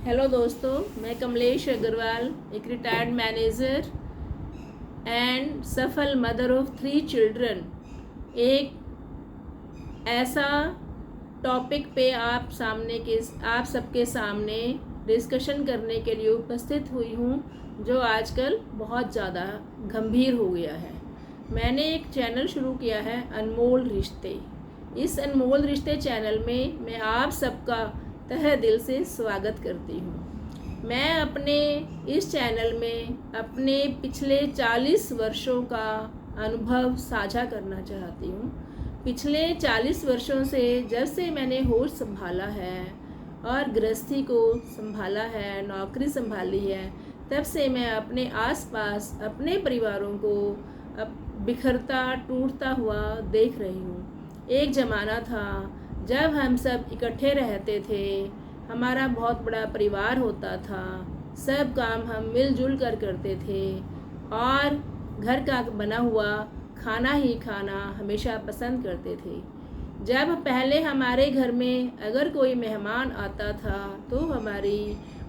Hello दोस्तों, मैं कमलेश अग्रवाल, एक रिटायर्ड मैनेजर एंड सफल मदर ऑफ 3 चिल्ड्रन, एक ऐसा टॉपिक पे आप सबके सामने डिस्कशन करने के लिए उपस्थित हुई हूँ जो आजकल बहुत ज़्यादा गंभीर हो गया है। मैंने एक चैनल शुरू किया है अनमोल रिश्ते। इस अनमोल रिश्ते चैनल में मैं आप सबका तहे दिल से स्वागत करती हूँ। मैं अपने इस चैनल में अपने पिछले 40 वर्षों का अनुभव साझा करना चाहती हूँ। पिछले 40 वर्षों से जब से मैंने होश संभाला है और गृहस्थी को संभाला है, नौकरी संभाली है, तब से मैं अपने आसपास अपने परिवारों को बिखरता टूटता हुआ देख रही हूँ। एक ज़माना था जब हम सब इकट्ठे रहते थे, हमारा बहुत बड़ा परिवार होता था, सब काम हम मिलजुल कर करते थे और घर का बना हुआ खाना ही खाना हमेशा पसंद करते थे। जब पहले हमारे घर में अगर कोई मेहमान आता था तो हमारी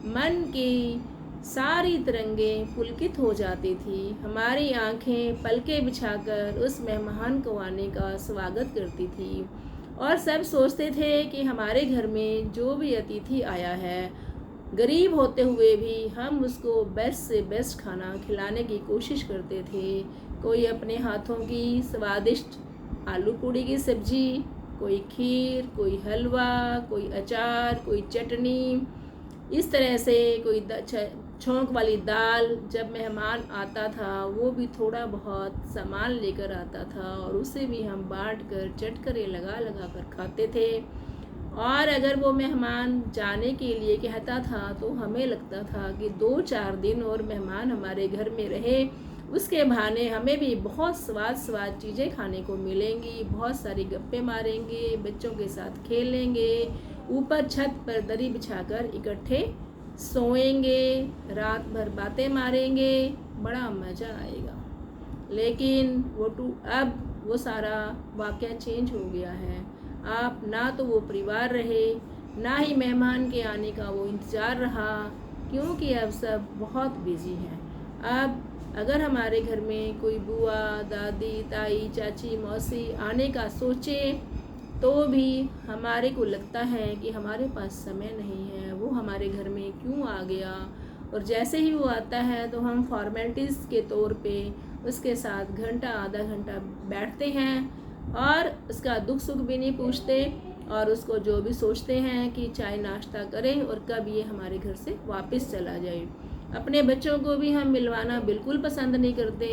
मन की सारी तरंगें पुलकित हो जाती थी। हमारी आंखें पलके बिछाकर उस मेहमान को आने का स्वागत करती थी और सब सोचते थे कि हमारे घर में जो भी अतिथि आया है, गरीब होते हुए भी हम उसको बेस्ट से बेस्ट खाना खिलाने की कोशिश करते थे। कोई अपने हाथों की स्वादिष्ट आलू पूड़ी की सब्जी, कोई खीर, कोई हलवा, कोई अचार, कोई चटनी, इस तरह से कोई छौंक वाली दाल। जब मेहमान आता था वो भी थोड़ा बहुत सामान लेकर आता था और उसे भी हम बांट कर चटकरे लगा लगा कर खाते थे। और अगर वो मेहमान जाने के लिए कहता था तो हमें लगता था कि 2-4 दिन और मेहमान हमारे घर में रहे, उसके बहाने हमें भी बहुत स्वाद चीज़ें खाने को मिलेंगी, बहुत सारी गप्पे मारेंगे, बच्चों के साथ खेलेंगे, ऊपर छत पर दरी बिछाकर इकट्ठे सोएंगे, रात भर बातें मारेंगे, बड़ा मज़ा आएगा। लेकिन अब वो सारा वाक़या चेंज हो गया है। आप ना तो वो परिवार रहे, ना ही मेहमान के आने का वो इंतज़ार रहा, क्योंकि अब सब बहुत बिज़ी हैं। अब अगर हमारे घर में कोई बुआ, दादी, ताई, चाची, मौसी आने का सोचे तो भी हमारे को लगता है कि हमारे पास समय नहीं है, वो हमारे घर में क्यों आ गया। और जैसे ही वो आता है तो हम फॉर्मेलिटीज़ के तौर पे उसके साथ घंटा आधा घंटा बैठते हैं और उसका दुख सुख भी नहीं पूछते और उसको जो भी सोचते हैं कि चाय नाश्ता करें और कब ये हमारे घर से वापस चला जाए। अपने बच्चों को भी हम मिलवाना बिल्कुल पसंद नहीं करते,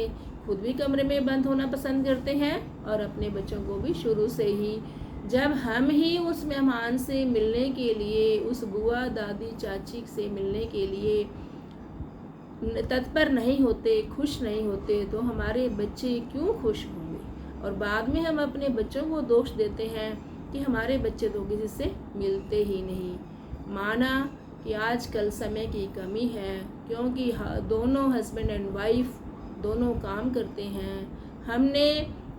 खुद भी कमरे में बंद होना पसंद करते हैं और अपने बच्चों को भी शुरू से ही जब हम ही उस मेहमान से मिलने के लिए, उस बुआ, दादी, चाची से मिलने के लिए तत्पर नहीं होते, खुश नहीं होते, तो हमारे बच्चे क्यों खुश होंगे। और बाद में हम अपने बच्चों को दोष देते हैं कि हमारे बच्चे तो किसी से मिलते ही नहीं। माना कि आजकल समय की कमी है, क्योंकि दोनों हस्बैंड एंड वाइफ दोनों काम करते हैं। हमने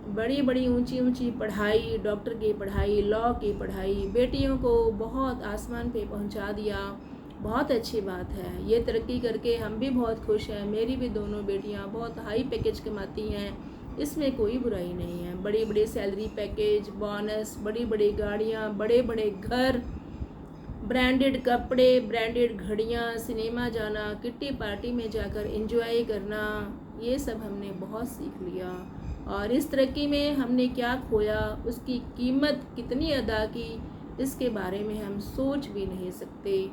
बड़ी बड़ी ऊंची ऊंची पढ़ाई, डॉक्टर की पढ़ाई, लॉ की पढ़ाई, बेटियों को बहुत आसमान पे पहुंचा दिया। बहुत अच्छी बात है, ये तरक्की करके हम भी बहुत खुश हैं। मेरी भी दोनों बेटियां बहुत हाई पैकेज कमाती हैं, इसमें कोई बुराई नहीं है। बड़ी बड़ी सैलरी पैकेज, बोनस, बड़ी बड़ी गाड़ियाँ, बड़े बड़े घर, ब्रांडेड कपड़े, ब्रांडेड घड़ियाँ, सिनेमा जाना, किट्टी पार्टी में जाकर एंजॉय करना, ये सब हमने बहुत सीख लिया। और इस तरक्की में हमने क्या खोया, उसकी कीमत कितनी अदा की, इसके बारे में हम सोच भी नहीं सकते।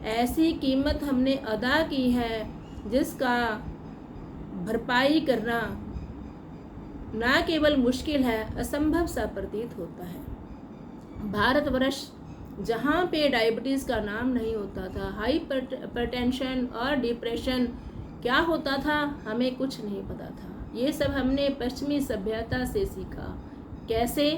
ऐसी कीमत हमने अदा की है जिसका भरपाई करना ना केवल मुश्किल है, असंभव सा प्रतीत होता है। भारतवर्ष जहाँ पे डायबिटीज़ का नाम नहीं होता था, हाइपरटेंशन और डिप्रेशन क्या होता था, हमें कुछ नहीं पता था। ये सब हमने पश्चिमी सभ्यता से सीखा। कैसे?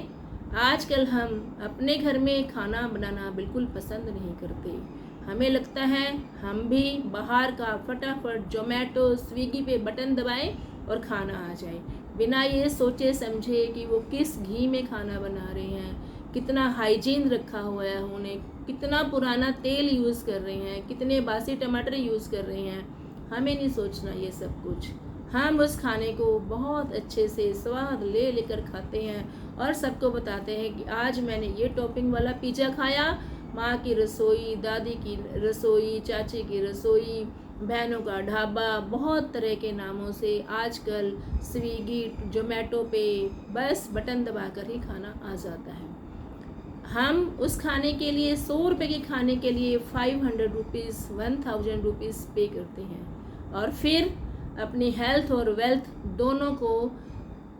आजकल हम अपने घर में खाना बनाना बिल्कुल पसंद नहीं करते। हमें लगता है हम भी बाहर का फटाफट जोमेटो, स्विगी पे बटन दबाएं और खाना आ जाए, बिना ये सोचे समझे कि वो किस घी में खाना बना रहे हैं, कितना हाइजीन रखा हुआ है उन्होंने, कितना पुराना तेल यूज़ कर रहे हैं, कितने बासी टमाटर यूज़ कर रहे हैं। हमें नहीं सोचना ये सब कुछ। हम उस खाने को बहुत अच्छे से स्वाद ले लेकर खाते हैं और सबको बताते हैं कि आज मैंने ये टॉपिंग वाला पिज़्ज़ा खाया। माँ की रसोई, दादी की रसोई, चाची की रसोई, बहनों का ढाबा, बहुत तरह के नामों से आजकल स्विगी, जोमेटो पे बस बटन दबाकर ही खाना आ जाता है। हम उस खाने के लिए 100 रुपये के खाने के लिए 500 रुपीज़ 1000 रुपीज़ पे करते हैं और फिर अपनी हेल्थ और वेल्थ दोनों को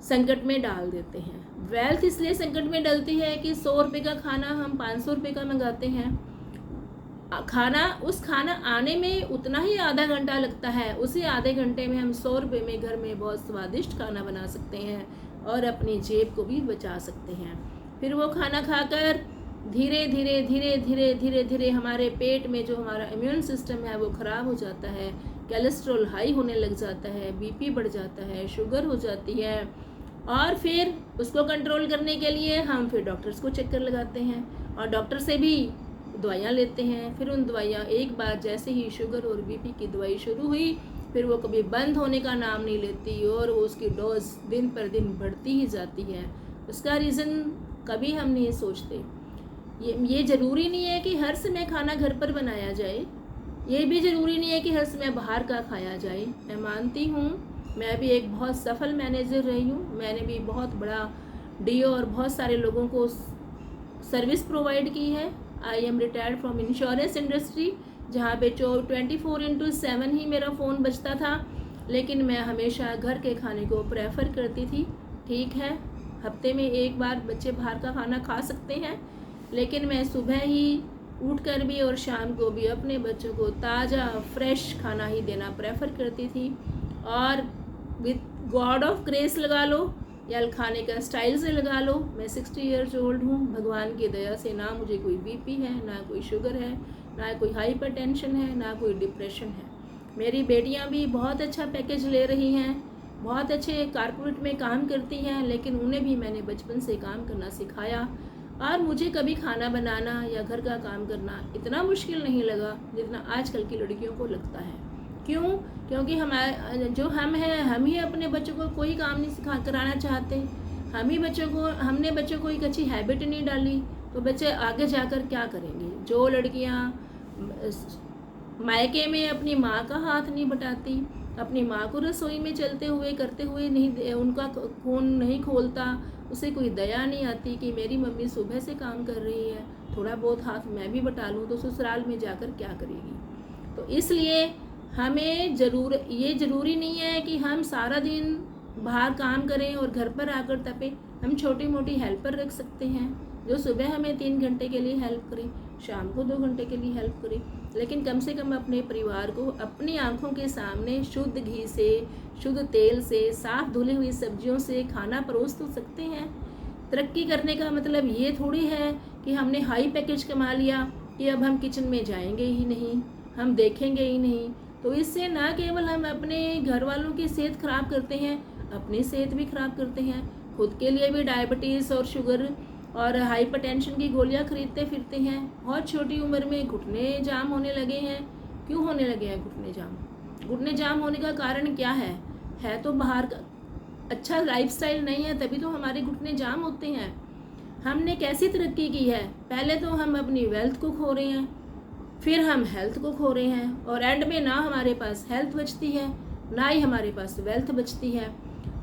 संकट में डाल देते हैं। वेल्थ इसलिए संकट में डलती है कि 100 रुपये का खाना हम 500 रुपये का मंगाते हैं। खाना आने में उतना ही आधा घंटा लगता है। उसी आधे घंटे में हम 100 रुपये में घर में बहुत स्वादिष्ट खाना बना सकते हैं और अपनी जेब को भी बचा सकते हैं। फिर वो खाना खाकर धीरे धीरे धीरे धीरे धीरे धीरे हमारे पेट में जो हमारा इम्यून सिस्टम है वो ख़राब हो जाता है, कोलेस्ट्रॉल हाई होने लग जाता है, बीपी बढ़ जाता है, शुगर हो जाती है और फिर उसको कंट्रोल करने के लिए हम फिर डॉक्टर्स को चक्कर लगाते हैं और डॉक्टर से भी दवाइयाँ लेते हैं। फिर उन दवाइयाँ एक बार जैसे ही शुगर और बीपी की दवाई शुरू हुई फिर वो कभी बंद होने का नाम नहीं लेती और वो उसकी डोज दिन पर दिन बढ़ती ही जाती है। उसका रीज़न कभी हम नहीं सोचते। ये ज़रूरी नहीं है कि हर समय खाना घर पर बनाया जाए, ये भी ज़रूरी नहीं है कि हर समय बाहर का खाया जाए। मैं मानती हूँ, मैं भी एक बहुत सफल मैनेजर रही हूँ। मैंने भी बहुत बड़ा डीओ और बहुत सारे लोगों को सर्विस प्रोवाइड की है। I am retired from insurance industry, जहाँ पे 24/7 ही मेरा फ़ोन बजता था, लेकिन मैं हमेशा घर के खाने को प्रेफर करती थी। ठीक है, हफ्ते में एक बार बच्चे बाहर का खाना खा सकते हैं, लेकिन मैं सुबह ही उठकर भी और शाम को भी अपने बच्चों को ताज़ा फ्रेश खाना ही देना प्रेफर करती थी। और विद गॉड ऑफ ग्रेस लगा लो या खाने का स्टाइल से लगा लो, मैं 60 ईयर्स ओल्ड हूँ। भगवान की दया से ना मुझे कोई बीपी है, ना कोई शुगर है, ना कोई हाइपरटेंशन है, ना कोई डिप्रेशन है। मेरी बेटियाँ भी बहुत अच्छा पैकेज ले रही हैं, बहुत अच्छे कारपोरेट में काम करती हैं, लेकिन उन्हें भी मैंने बचपन से काम करना सिखाया और मुझे कभी खाना बनाना या घर का काम करना इतना मुश्किल नहीं लगा जितना आजकल की लड़कियों को लगता है। क्यों? क्योंकि हम ही अपने बच्चों को कोई काम नहीं कराना चाहते। हमने बच्चों को एक अच्छी हैबिट नहीं डाली, तो बच्चे आगे जाकर क्या करेंगे? जो लड़कियां मायके में अपनी माँ का हाथ नहीं बटाती, अपनी माँ को रसोई में चलते हुए करते हुए नहीं, उनका खून नहीं खोलता, उसे कोई दया नहीं आती कि मेरी मम्मी सुबह से काम कर रही है, थोड़ा बहुत हाथ मैं भी बटा लूँ, तो ससुराल में जाकर क्या करेगी? तो इसलिए हमें ये ज़रूरी नहीं है कि हम सारा दिन बाहर काम करें और घर पर आकर तपें। हम छोटी मोटी हेल्पर रख सकते हैं जो सुबह हमें 3 घंटे के लिए हेल्प करें, शाम को 2 घंटे के लिए हेल्प करें, लेकिन कम से कम अपने परिवार को अपनी आंखों के सामने शुद्ध घी से, शुद्ध तेल से, साफ़ धुली हुई सब्जियों से खाना परोस तो सकते हैं। तरक्की करने का मतलब ये थोड़ी है कि हमने हाई पैकेज कमा लिया कि अब हम किचन में जाएंगे ही नहीं, हम देखेंगे ही नहीं। तो इससे ना केवल हम अपने घर वालों की सेहत ख़राब करते हैं, अपनी सेहत भी ख़राब करते हैं, खुद के लिए भी डायबिटीज़ और शुगर और हाइपरटेंशन की गोलियां खरीदते फिरते हैं। बहुत छोटी उम्र में घुटने जाम होने लगे हैं। क्यों होने लगे हैं घुटने जाम? घुटने जाम होने का कारण क्या है तो बाहर का अच्छा लाइफस्टाइल नहीं है, तभी तो हमारे घुटने जाम होते हैं। हमने कैसी तरक्की की है? पहले तो हम अपनी वेल्थ को खो रहे हैं, फिर हम हेल्थ को खो रहे हैं और एंड में ना हमारे पास हेल्थ बचती है, ना ही हमारे पास वेल्थ बचती है।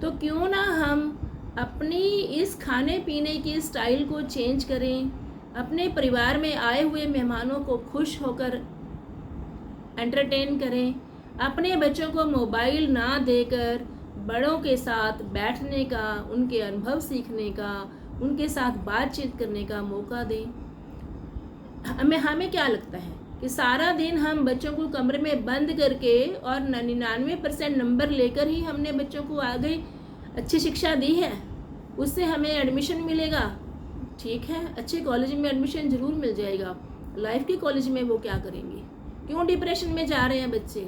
तो क्यों ना हम अपनी इस खाने पीने की स्टाइल को चेंज करें, अपने परिवार में आए हुए मेहमानों को खुश होकर एंटरटेन करें, अपने बच्चों को मोबाइल ना देकर बड़ों के साथ बैठने का, उनके अनुभव सीखने का, उनके साथ बातचीत करने का मौका दें। हमें क्या लगता है कि सारा दिन हम बच्चों को कमरे में बंद करके और 99% नंबर लेकर ही हमने बच्चों को आगे अच्छी शिक्षा दी है, उससे हमें एडमिशन मिलेगा? ठीक है, अच्छे कॉलेज में एडमिशन ज़रूर मिल जाएगा, लाइफ के कॉलेज में वो क्या करेंगे? क्यों डिप्रेशन में जा रहे हैं बच्चे?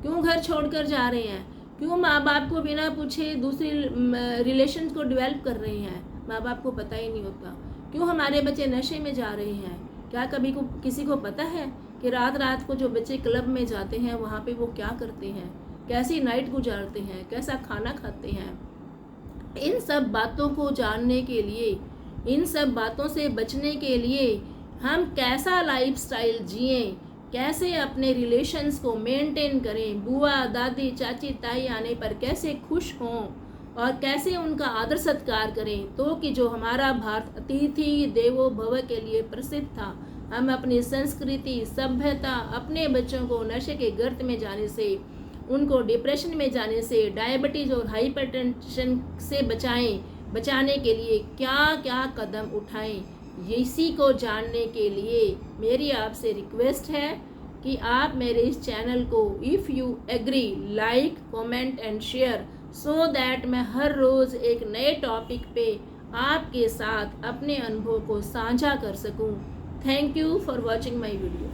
क्यों घर छोड़कर जा रहे हैं? क्यों माँ बाप को बिना पूछे दूसरी रिलेशन को डेवलप कर रहे हैं? माँ बाप को पता ही नहीं होता। क्यों हमारे बच्चे नशे में जा रहे हैं? क्या कभी को किसी को पता है कि रात रात को जो बच्चे क्लब में जाते हैं वहाँ पे वो क्या करते हैं, कैसी नाइट गुजारते हैं, कैसा खाना खाते हैं? इन सब बातों को जानने के लिए, इन सब बातों से बचने के लिए हम कैसा लाइफस्टाइल जिएं, कैसे अपने रिलेशंस को मेंटेन करें, बुआ दादी चाची ताई आने पर कैसे खुश हों और कैसे उनका आदर सत्कार करें, तो कि जो हमारा भारत अतिथि देवो भव के लिए प्रसिद्ध था, हम अपनी संस्कृति सभ्यता अपने बच्चों को नशे के गर्त में जाने से, उनको डिप्रेशन में जाने से, डायबिटीज़ और हाइपरटेंशन से बचाने के लिए क्या क्या कदम उठाएं, इसी को जानने के लिए मेरी आपसे रिक्वेस्ट है कि आप मेरे इस चैनल को if you agree like comment and share, so that मैं हर रोज़ एक नए टॉपिक पे आपके साथ अपने अनुभव को साझा कर सकूं। Thank you for watching my video.